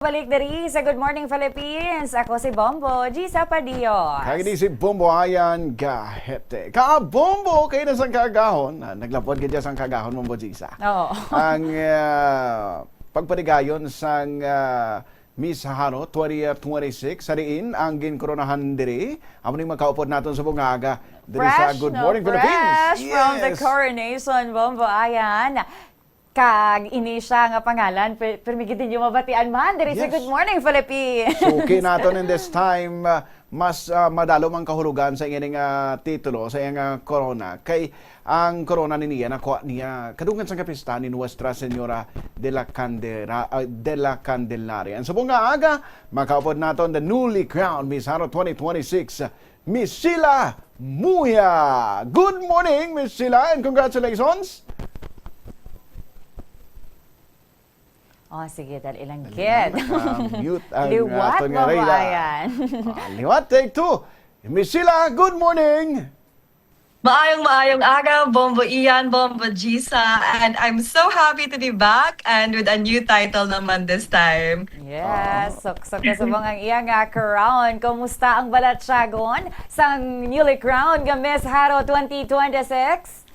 Balik dari sa Good Morning Philippines. Ako si Bombo, Gisa Padios. Kaya si Bombo ayan gahete. Bombo kayo na sang kagahon. Naglapod ka dyan sang kagahon, Bombo Gisa. Oo. Ang pagpaligayon sang Miss Haro 2026 sa riin ang ginkoronahan diri. Amo ning magkaupod naton sa bungaga diri sa Good Morning Philippines. Fresh from the coronation, Bombo. Ayan. Kag ini siya nga pangalan, permigitin niyo mabatian man diri sa Yes. Good Morning Philippines. Suki naton in this time, mas madalo mang kahulugan sa inyong titulo, sa iyang corona. Kay ang corona niya, nakuha niya, kadungan sa kapista ni Nuestra Señora de la Candelaria. And sa bunga aga, makaupod naton the newly crowned Miss Haro 2026, Miss Sheila Muya. Good morning, Miss Sheila, and congratulations! Oh, sige, dahil ilang kid. Mute ang Liwat aton mo nga ba Reyla. yan? Liwat, take two. Miss Sheila, good morning! Maayong aga, Bombo Ian, Bombo Gisa, and I'm so happy to be back and with a new title naman this time. Yes, sok-sok na sabang ang iya nga crown. Kumusta ang balatsyagon sa newly crowned nga Miss Haro 2026?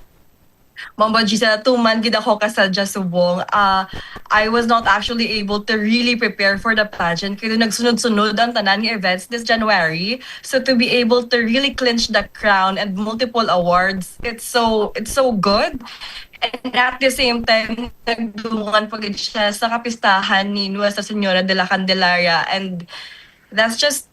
Bombo Gisa, tuman gid ako kasadya subong. I was not actually able to really prepare for the pageant kasi nagsunod-sunod ang tanan nga events this January. So to be able to really clinch the crown and multiple awards, it's so good. And at the same time, nagdungan pa gid siya sa kapistahan ni Nuestra Señora de la Candelaria, and that's just,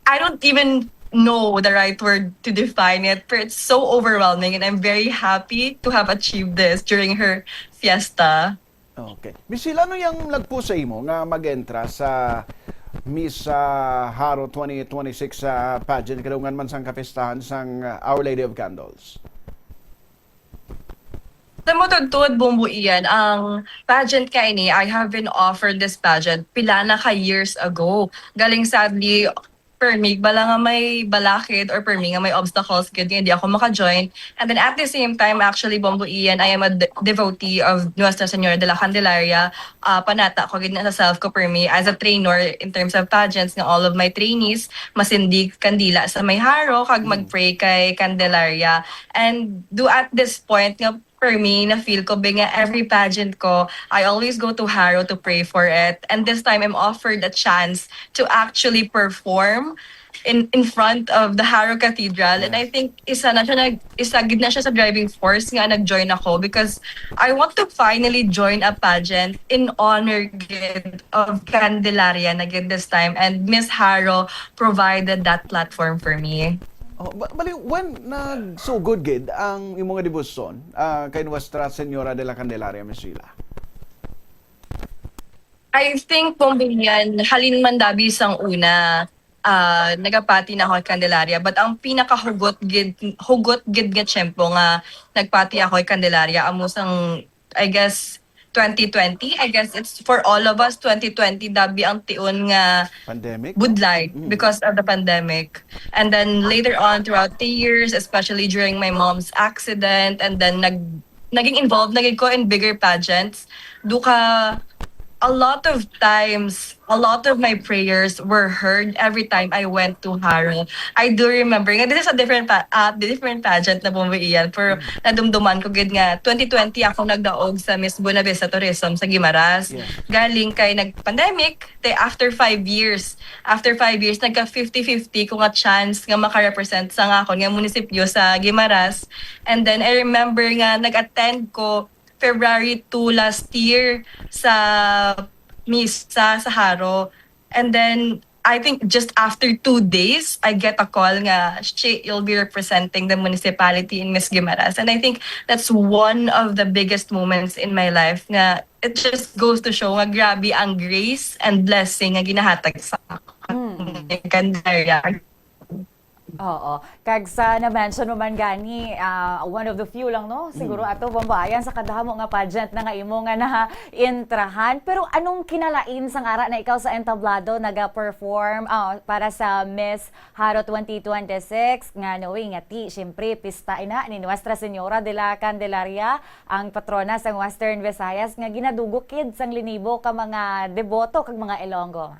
I don't even know the right word to define it, but it's so overwhelming, and I'm very happy to have achieved this during her fiesta. Okay. Miss Sheila, ano yung nagpo sa imo nga mag-entra sa Miss Haro 2026 pageant kadungan man sang kapistahan sang Our Lady of Candles? Sa mo tugtod, Bombo Ian, ang pageant kay ni, I have been offered this pageant pila na ka years ago. Galing sadly, permi, bala nga may balakid or permi nga may obstacles, kaya hindi ako maka-join. And then at the same time, actually, Bombo Ian, I am a devotee of Nuestra Señora de la Candelaria. Panata ko gid na sa self ko permi as a trainer in terms of pageants nga all of my trainees masindi kandila sa may haro kag mag-pray kay Candelaria. And do at this point nga for me, na-feel ko, being every pageant ko, I always go to Haro to pray for it. And this time, I'm offered a chance to actually perform in front of the Haro Cathedral. And I think isa gid na siya sa driving force nga nag-join ako because I want to finally join a pageant in honor gid of Candelaria na gid this time. And Miss Haro provided that platform for me. Oh, bali, when nagsugod gid ang imong devotion kay Nuestra Señora de la Candelaria, Miss Sheila? I think Bombilian, halin man dabi sang una, nagapati na ako kay Candelaria, but ang pinakahugot gid nga tiyempo nga nagpati ako kay Candelaria amo sang, I guess, 2020. I guess it's for all of us, 2020 dabi ang tiun nga Pandemic? budlay because of the pandemic. And then later on throughout the years, especially during my mom's accident, and then naging involved ko in bigger pageants, a lot of times, a lot of my prayers were heard every time I went to Haro. I do remember, nga this is a different pageant na bumaiyan, pero nadumduman ko gid nga 2020 ako nagdaog sa Miss Buenavista Tourism sa Guimaras. Yeah. Galing kay nag-pandemic, after 5 years, nagka 50-50 ko nga chance nga makarepresent sa nga ako nga munisipyo sa Guimaras. And then I remember nga nag-attend ko February 2 last year sa misa sa Haro. And then, I think just after 2 days, I get a call nga, you'll be representing the municipality in Miss Guimaras. And I think that's one of the biggest moments in my life nga it just goes to show nga grabe ang grace and blessing nga ginahatag sa Candelaria. Oo. Kag sa na-mention mo man gani, one of the few lang no, siguro ato Bombayan sa kadamo nga pageant na nga imo nga na-intrahan. Pero anong kinalain sa ngara na ikaw sa entablado naga-perform para sa Miss Haro 2026 nga knowing nga ti syempre pista ina ni Nuestra Señora de la Candelaria, ang patrona sa Western Visayas nga ginadugokid sang linibo ka mga deboto kag mga Ilonggo.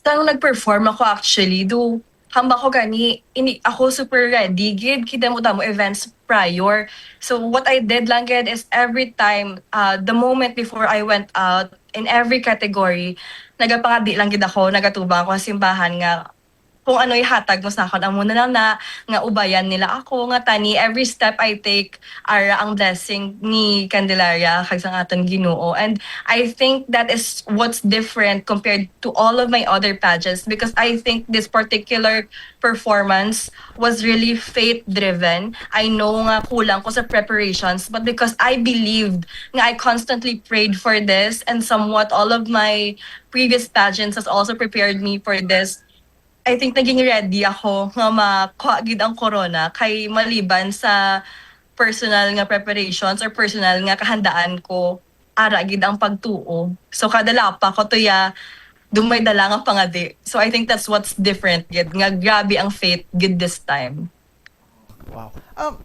Nang nag-perform ako actually, do hamba ko gani, ako super ready, gid kita mo tamo events prior. So what I did lang gid is every time, the moment before I went out, in every category, nagapangadi lang gid ako, nagatubang ako sa simbahan nga, kung ano ihatag mo sa akin, ang muna lang na, nga ubayan nila ako, nga tani, every step I take, ara ang blessing ni Candelaria, kag sa aton Ginoo. And I think that is what's different compared to all of my other pageants, because I think this particular performance was really faith-driven. I know nga kulang ko sa preparations, but because I believed, nga I constantly prayed for this, and somewhat all of my previous pageants has also prepared me for this. I think naging ready ako nga makuha gid ang corona kay maliban sa personal nga preparations or personal nga kahandaan ko, ara gid ang pagtuo. So kada lapa ko tuya dumay dala nga pangadi. So I think that's what's different gid nga grabe ang faith gid this time. Wow.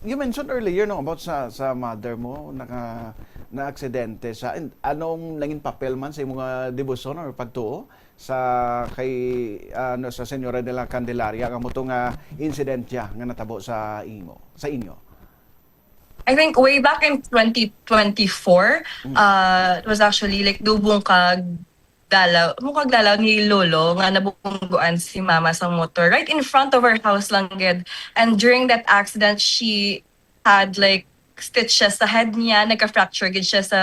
You mentioned earlier no about sa mother mo na aksidente sa anong naging papel man sa imong debosyon or pagtuo sa sa Señora de la Candelaria nga mo nga incident nga natabo sa inyo. I think way back in 2024, it was actually like dubong kag dalaw ni Lolo nga nabungguan si Mama sa motor right in front of our house lang gid. And during that accident, she had like stitches sa head niya, nagka-fracture gid siya sa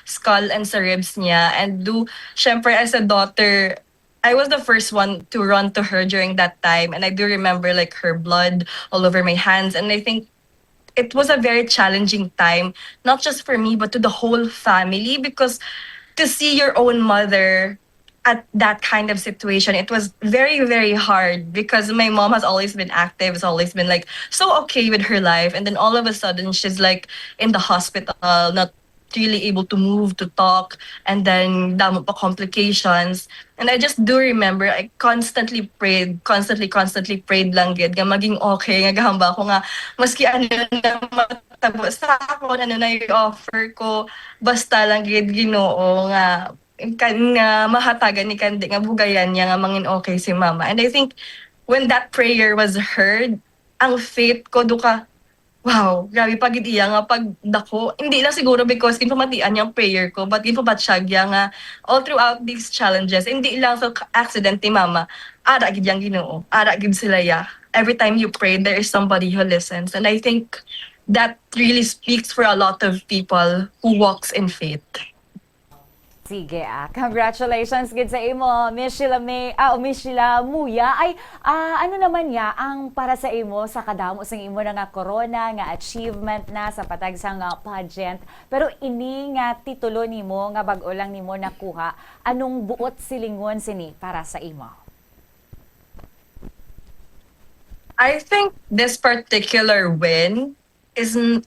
skull and sa ribs niya. And syempre as a daughter, I was the first one to run to her during that time, and I do remember like her blood all over my hands. And I think it was a very challenging time, not just for me, but to the whole family, because to see your own mother at that kind of situation, it was very, very hard because my mom has always been active, has always been like so okay with her life. And then all of a sudden she's like in the hospital, not really able to move, to talk, and then damo pa complications. And I just do remember I constantly prayed lang gid nga maging okay, nga gahamba ko nga maski ano na matabo sa ako, ano na i-offer ko, basta lang gid Ginoo nga mahatagan ni Kandi nga bugayan niya nga mangin okay si Mama. And I think when that prayer was heard, ang faith ko duka, wow, grabe pagid iya nga pag dako. Hindi lang siguro because ginpamatian yung prayer ko, but ginpabatsyag ya nga all throughout these challenges, hindi lang sa accident ni Mama, ara gid yang Ginoo, ara gid sila ya. Every time you pray, there is somebody who listens. And I think that really speaks for a lot of people who walks in faith. Sige congratulations gid sa imo, Miss Sheila Miss Sheila Muya. Ay, ano naman ya ang para sa imo sa kadamo sa imo na nga corona, nga achievement na sa patag sa nga pageant. Pero ini nga titulo nimo nga bag-o lang nimo nakuha, anong buot silingon sini para sa imo? I think this particular win is an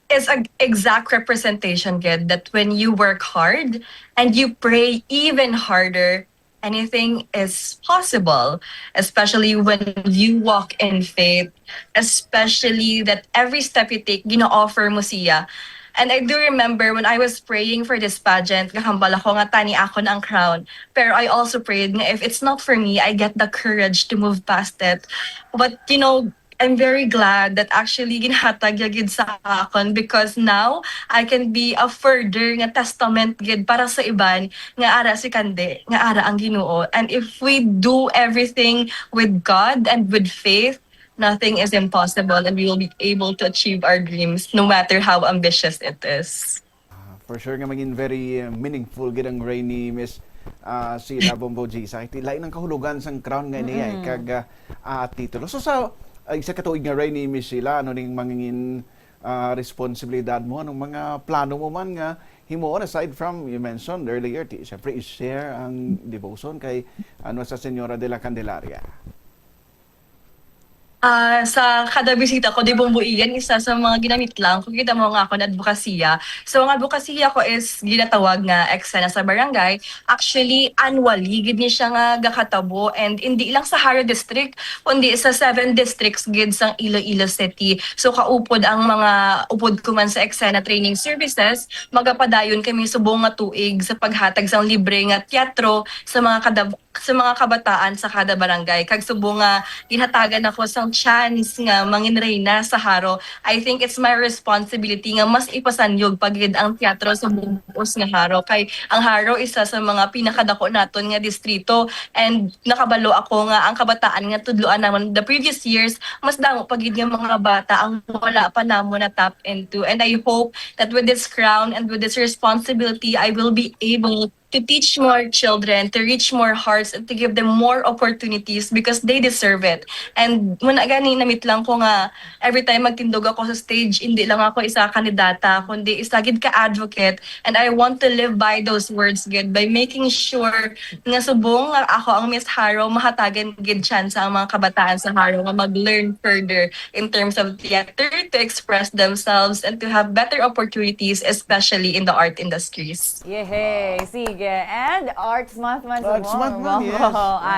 exact representation kid that when you work hard and you pray even harder, anything is possible, especially when you walk in faith, especially that every step you take gina-offer mo siya. And I do remember when I was praying for this pageant, kahambal ako nga tani ako ng crown. Pero I also prayed nga if it's not for me, I get the courage to move past it. But I'm very glad that actually ginhatag gid sa akon, because now I can be a further nga testament gid para sa iban nga ara si Kande, nga ara ang Ginoo. And if we do everything with God and with faith, nothing is impossible, and we will be able to achieve our dreams no matter how ambitious it is. For sure nga maging very meaningful gid ang rainy Miss Sheila Bombo G. Sa lain ng kahulugan sang crown nga niya kag titulo. So sa isa katuig nga rainy Miss Sheila, ano ning mangingin responsibilidad mo, anong mga plano mo man nga himuon aside from you mentioned earlier, siyempre i-share ang devotion kay sa Señora de la Candelaria? Sa kada bisita ko, di bumbuigan, isa sa mga ginamit lang, kung kita mo nga ako na advokasya. So, ang advokasya ko is ginatawag nga eksena sa barangay. Actually, annually, gid ni siya nga gakatabo and hindi lang sa Haro District, kundi sa 7 districts gid sang Iloilo City. So, kaupod ang mga upod ko man sa eksena training services, magapadayon kami subong nga tuig sa paghatag sang libre nga teatro sa mga kabataan sa kada barangay. Kag subong nga ginhatagan ako sang chance nga manginreyna sa Haro. I think it's my responsibility nga mas ipasanyog pagid ang teatro sa buos nga Haro. Kay ang Haro isa sa mga pinakadako naton nga distrito and nakabalo ako nga ang kabataan nga tudloan naman the previous years mas damo pagid nga mga bata ang wala pa namo na tap into. And I hope that with this crown and with this responsibility, I will be able to teach more children, to reach more hearts, and to give them more opportunities because they deserve it. And muna gani namit lang ko nga every time magtindog ako sa stage, hindi lang ako isa kandidata, kundi isa gid ka advocate. And I want to live by those words gid by making sure nga subong nga ako ang Miss Haro, mahatagan gid chance ang mga kabataan sa Haro nga mag-learn further in terms of theater, to express themselves, and to have better opportunities, especially in the art industries. Yehey! Sige. And Arts Month man sa Arts Month man, yes.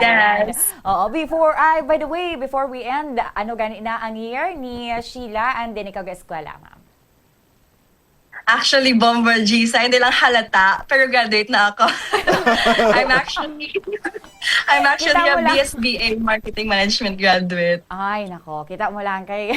Yes. Oo, by the way, before we end, ano gani na ang year ni Sheila and din ikaw ga-eskwela, ma'am? Actually, Bomber G, sa hindi lang halata, pero graduate na ako. I'm actually Kita mo a lang. BSBA Marketing Management graduate. Ay, nako. Kita mo lang kay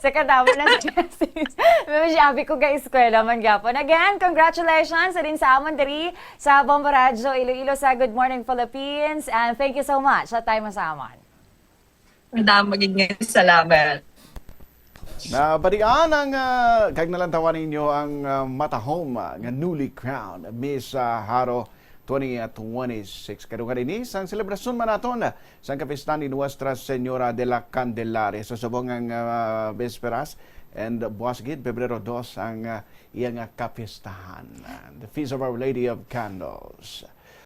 sa kadamo na stresses. May sabi ko kay eskwela man gyapon. Again, congratulations sa din sa amon diri sa Bomba Radyo Iloilo sa Good Morning Philippines. And thank you so much sa time mo sa amon. Madami magiging salamat. Nabalian ang kag nalantawan ninyo ang matahom nga newly crowned Miss Haro 2026. Kadungan ini sang selebrasyon man naton sang kapistan ni Nuestra Señora de la Candelaria sa subong ang Vesperas and buwas gid Pebrero 2 ang iyang kapistahan. The Feast of Our Lady of Candles.